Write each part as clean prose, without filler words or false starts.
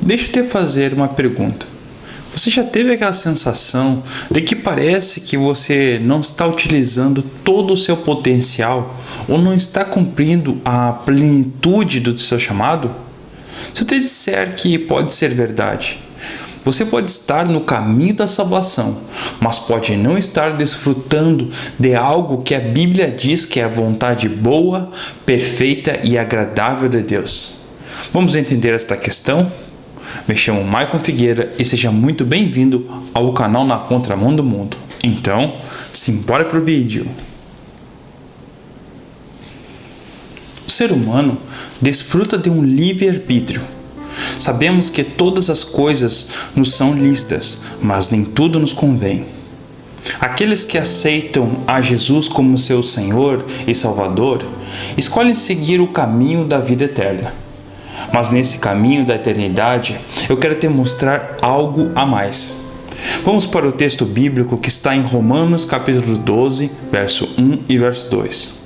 Deixa eu te fazer uma pergunta. Você já teve aquela sensação de que parece que você não está utilizando todo o seu potencial ou não está cumprindo a plenitude do seu chamado? Se eu te disser que pode ser verdade, você pode estar no caminho da salvação, mas pode não estar desfrutando de algo que a Bíblia diz que é a vontade boa, perfeita e agradável de Deus. Vamos entender esta questão? Me chamo Maicon Figueira e seja muito bem-vindo ao canal Na Contramão do Mundo. Então, simbora pro vídeo. O ser humano desfruta de um livre-arbítrio. Sabemos que todas as coisas nos são lícitas, mas nem tudo nos convém. Aqueles que aceitam a Jesus como seu Senhor e Salvador, escolhem seguir o caminho da vida eterna. Mas nesse caminho da eternidade, eu quero te mostrar algo a mais. Vamos para o texto bíblico que está em Romanos capítulo 12, verso 1 e verso 2.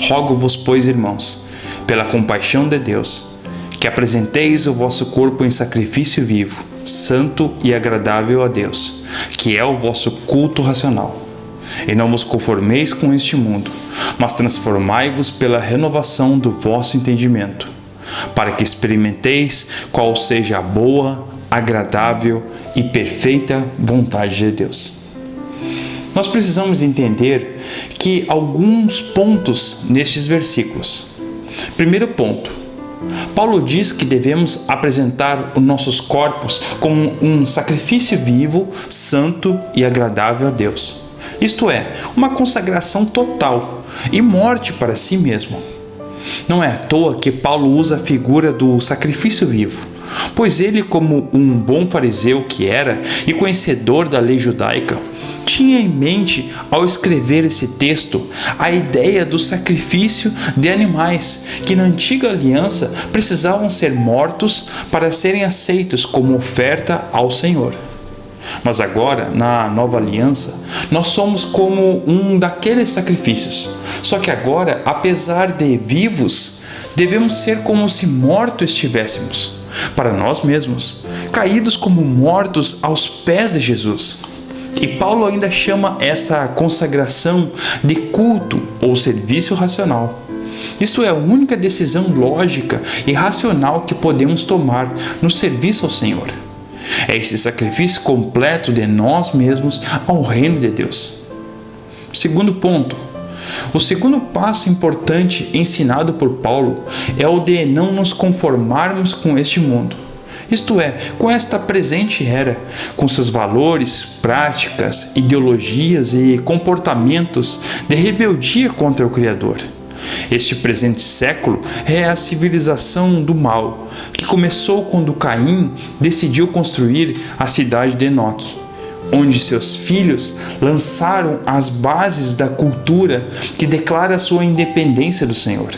Rogo-vos, pois, irmãos, pela compaixão de Deus, que apresenteis o vosso corpo em sacrifício vivo, santo e agradável a Deus, que é o vosso culto racional. E não vos conformeis com este mundo, mas transformai-vos pela renovação do vosso entendimento, para que experimenteis qual seja a boa, agradável e perfeita vontade de Deus. Nós precisamos entender que alguns pontos nestes versículos. Primeiro ponto, Paulo diz que devemos apresentar os nossos corpos como um sacrifício vivo, santo e agradável a Deus. Isto é, uma consagração total e morte para si mesmo. Não é à toa que Paulo usa a figura do sacrifício vivo, pois ele, como um bom fariseu que era e conhecedor da lei judaica, tinha em mente, ao escrever esse texto, a ideia do sacrifício de animais que na antiga aliança precisavam ser mortos para serem aceitos como oferta ao Senhor. Mas agora, na nova aliança, nós somos como um daqueles sacrifícios. Só que agora, apesar de vivos, devemos ser como se mortos estivéssemos, para nós mesmos, caídos como mortos aos pés de Jesus. E Paulo ainda chama essa consagração de culto ou serviço racional. Isto é a única decisão lógica e racional que podemos tomar no serviço ao Senhor. É esse sacrifício completo de nós mesmos ao reino de Deus. Segundo ponto. O segundo passo importante ensinado por Paulo é o de não nos conformarmos com este mundo. Isto é, com esta presente era, com seus valores, práticas, ideologias e comportamentos de rebeldia contra o Criador. Este presente século é a civilização do mal, que começou quando Caim decidiu construir a cidade de Enoque, onde seus filhos lançaram as bases da cultura que declara sua independência do Senhor,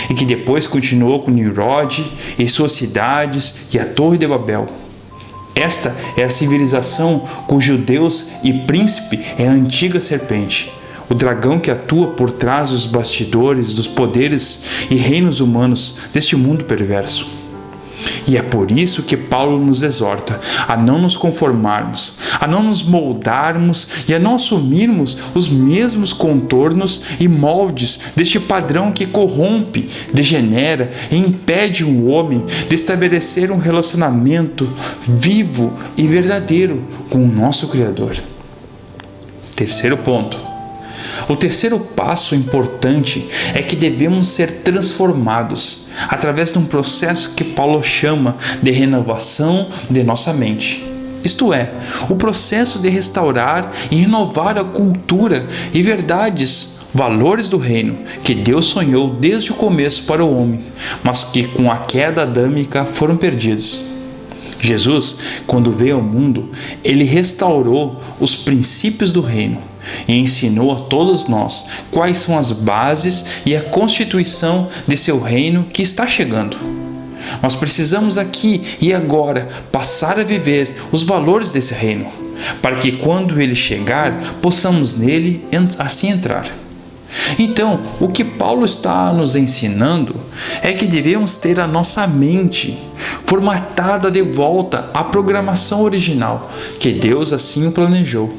e que depois continuou com Nimrod e suas cidades e a Torre de Babel. Esta é a civilização cujo Deus e príncipe é a antiga serpente, o dragão que atua por trás dos bastidores dos poderes e reinos humanos deste mundo perverso. E é por isso que Paulo nos exorta a não nos conformarmos, a não nos moldarmos e a não assumirmos os mesmos contornos e moldes deste padrão que corrompe, degenera e impede um homem de estabelecer um relacionamento vivo e verdadeiro com o nosso Criador. Terceiro ponto. O terceiro passo importante é que devemos ser transformados através de um processo que Paulo chama de renovação de nossa mente. Isto é, o processo de restaurar e renovar a cultura e verdades, valores do reino que Deus sonhou desde o começo para o homem, mas que com a queda adâmica foram perdidos. Jesus, quando veio ao mundo, ele restaurou os princípios do reino e ensinou a todos nós quais são as bases e a constituição de seu reino que está chegando. Nós precisamos aqui e agora passar a viver os valores desse reino, para que quando ele chegar, possamos nele assim entrar. Então, o que Paulo está nos ensinando é que devemos ter a nossa mente formatada de volta à programação original, que Deus assim o planejou.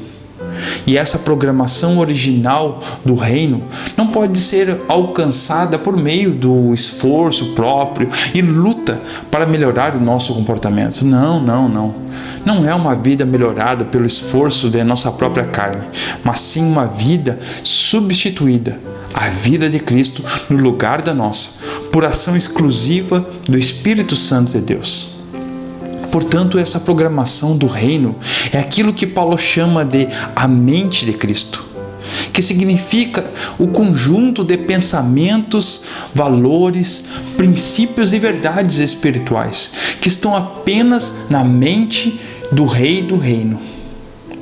E essa programação original do reino não pode ser alcançada por meio do esforço próprio e luta para melhorar o nosso comportamento. Não. Não é uma vida melhorada pelo esforço de nossa própria carne, mas sim uma vida substituída, a vida de Cristo no lugar da nossa, por ação exclusiva do Espírito Santo de Deus. Portanto, essa programação do reino é aquilo que Paulo chama de a mente de Cristo, que significa o conjunto de pensamentos, valores, princípios e verdades espirituais que estão apenas na mente do Rei do Reino.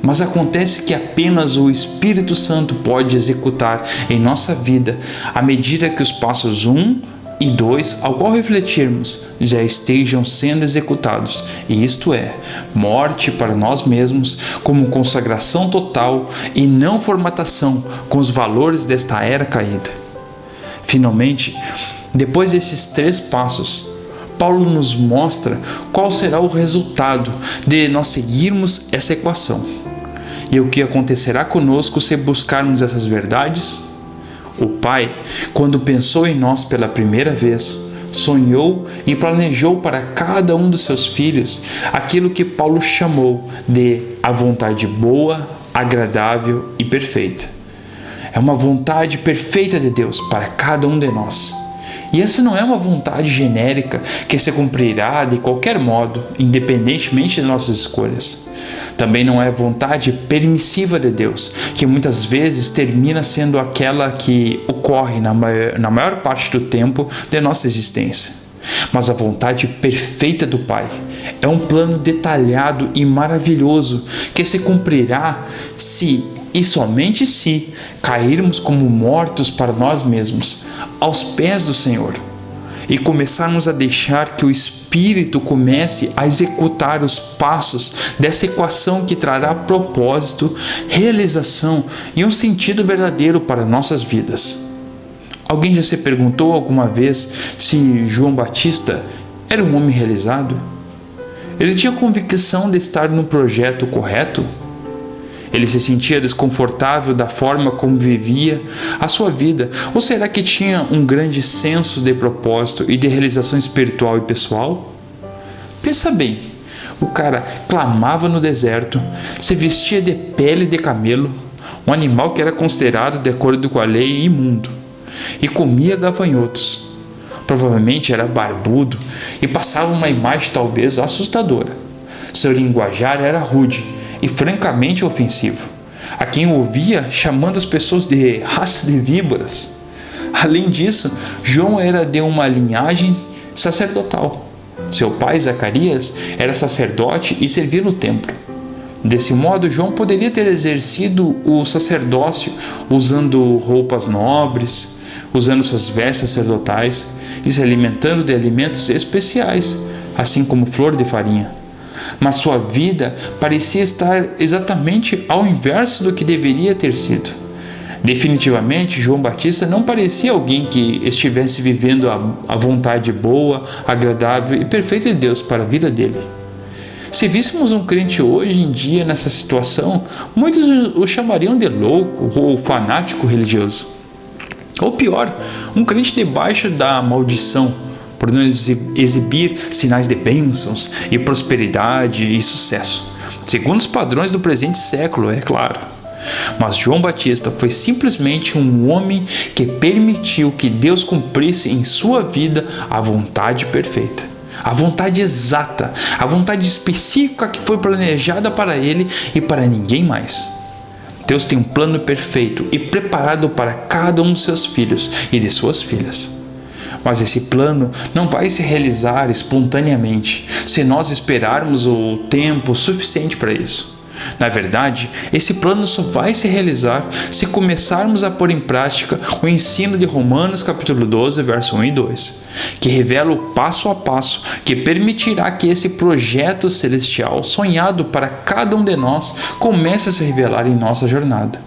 Mas acontece que apenas o Espírito Santo pode executar em nossa vida à medida que os passos 1 e 2, ao qual refletirmos, já estejam sendo executados, e isto é, morte para nós mesmos, como consagração total e não formatação com os valores desta era caída. Finalmente, depois desses 3 passos, Paulo nos mostra qual será o resultado de nós seguirmos essa equação. E o que acontecerá conosco se buscarmos essas verdades? O Pai, quando pensou em nós pela primeira vez, sonhou e planejou para cada um dos seus filhos aquilo que Paulo chamou de a vontade boa, agradável e perfeita. É uma vontade perfeita de Deus para cada um de nós. E essa não é uma vontade genérica que se cumprirá de qualquer modo, independentemente de nossas escolhas. Também não é vontade permissiva de Deus, que muitas vezes termina sendo aquela que ocorre na maior parte do tempo de nossa existência. Mas a vontade perfeita do Pai é um plano detalhado e maravilhoso que se cumprirá se e somente se cairmos como mortos para nós mesmos, aos pés do Senhor, e começarmos a deixar que o Espírito comece a executar os passos dessa equação que trará propósito, realização e um sentido verdadeiro para nossas vidas. Alguém já se perguntou alguma vez se João Batista era um homem realizado? Ele tinha convicção de estar no projeto correto? Ele se sentia desconfortável da forma como vivia a sua vida? Ou será que tinha um grande senso de propósito e de realização espiritual e pessoal? Pensa bem, o cara clamava no deserto, se vestia de pele de camelo, um animal que era considerado, de acordo com a lei, imundo, e comia gafanhotos. Provavelmente era barbudo e passava uma imagem talvez assustadora. Seu linguajar era rude e francamente ofensivo, a quem ouvia chamando as pessoas de raça de víboras. Além disso, João era de uma linhagem sacerdotal. Seu pai, Zacarias, era sacerdote e servia no templo. Desse modo, João poderia ter exercido o sacerdócio usando roupas nobres, usando suas vestes sacerdotais e se alimentando de alimentos especiais, assim como flor de farinha. Mas sua vida parecia estar exatamente ao inverso do que deveria ter sido. Definitivamente, João Batista não parecia alguém que estivesse vivendo a vontade boa, agradável e perfeita de Deus para a vida dele. Se víssemos um crente hoje em dia nessa situação, muitos o chamariam de louco ou fanático religioso. Ou pior, um crente debaixo da maldição, por não exibir sinais de bênçãos e prosperidade e sucesso, segundo os padrões do presente século, é claro. Mas João Batista foi simplesmente um homem que permitiu que Deus cumprisse em sua vida a vontade perfeita, a vontade exata, a vontade específica que foi planejada para ele e para ninguém mais. Deus tem um plano perfeito e preparado para cada um dos seus filhos e de suas filhas. Mas esse plano não vai se realizar espontaneamente se nós esperarmos o tempo suficiente para isso. Na verdade, esse plano só vai se realizar se começarmos a pôr em prática o ensino de Romanos capítulo 12, verso 1 e 2, que revela o passo a passo que permitirá que esse projeto celestial sonhado para cada um de nós comece a se revelar em nossa jornada.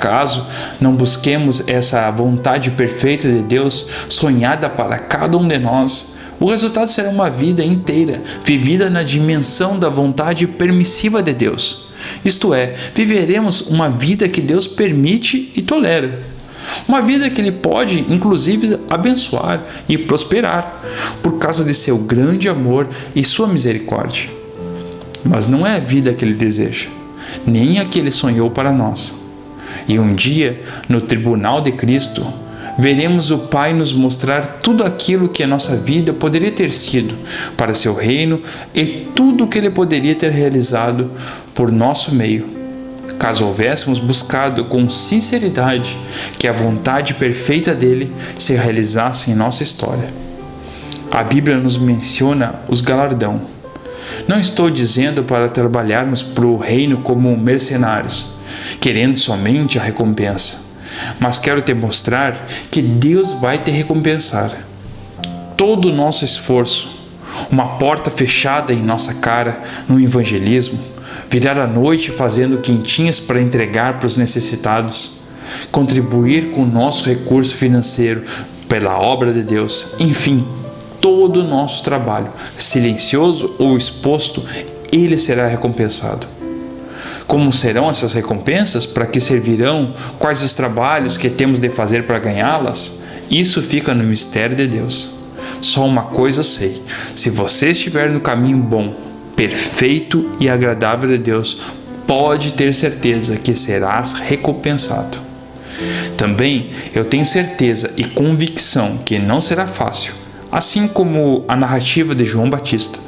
Caso não busquemos essa vontade perfeita de Deus, sonhada para cada um de nós, o resultado será uma vida inteira vivida na dimensão da vontade permissiva de Deus. Isto é, viveremos uma vida que Deus permite e tolera. Uma vida que Ele pode, inclusive, abençoar e prosperar, por causa de seu grande amor e sua misericórdia. Mas não é a vida que Ele deseja, nem a que Ele sonhou para nós. E um dia, no tribunal de Cristo, veremos o Pai nos mostrar tudo aquilo que a nossa vida poderia ter sido para seu reino e tudo o que Ele poderia ter realizado por nosso meio, caso houvéssemos buscado com sinceridade que a vontade perfeita dele se realizasse em nossa história. A Bíblia nos menciona os galardão. Não estou dizendo para trabalharmos para o reino como mercenários, querendo somente a recompensa, mas quero te mostrar que Deus vai te recompensar. Todo o nosso esforço, uma porta fechada em nossa cara no evangelismo, virar à noite fazendo quentinhas para entregar para os necessitados, contribuir com o nosso recurso financeiro pela obra de Deus, enfim, todo o nosso trabalho, silencioso ou exposto, ele será recompensado. Como serão essas recompensas? Para que servirão? Quais os trabalhos que temos de fazer para ganhá-las? Isso fica no mistério de Deus. Só uma coisa eu sei: se você estiver no caminho bom, perfeito e agradável de Deus, pode ter certeza que serás recompensado. Também eu tenho certeza e convicção que não será fácil, assim como a narrativa de João Batista,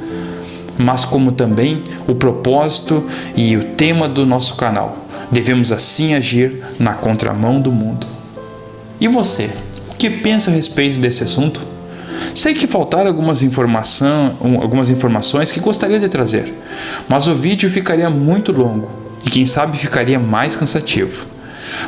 mas como também o propósito e o tema do nosso canal. Devemos assim agir na contramão do mundo. E você, o que pensa a respeito desse assunto? Sei que faltaram algumas informações que gostaria de trazer, mas o vídeo ficaria muito longo e quem sabe ficaria mais cansativo.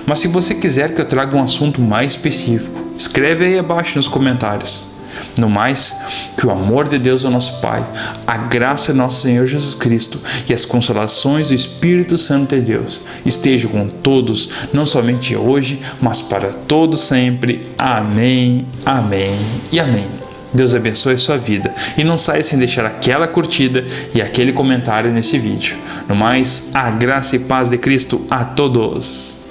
Mas se você quiser que eu traga um assunto mais específico, escreve aí abaixo nos comentários. No mais, que o amor de Deus, o nosso Pai, a graça de nosso Senhor Jesus Cristo e as consolações do Espírito Santo de Deus estejam com todos, não somente hoje, mas para todos sempre. Amém, amém e amém. Deus abençoe a sua vida e não saia sem deixar aquela curtida e aquele comentário nesse vídeo. No mais, a graça e paz de Cristo a todos.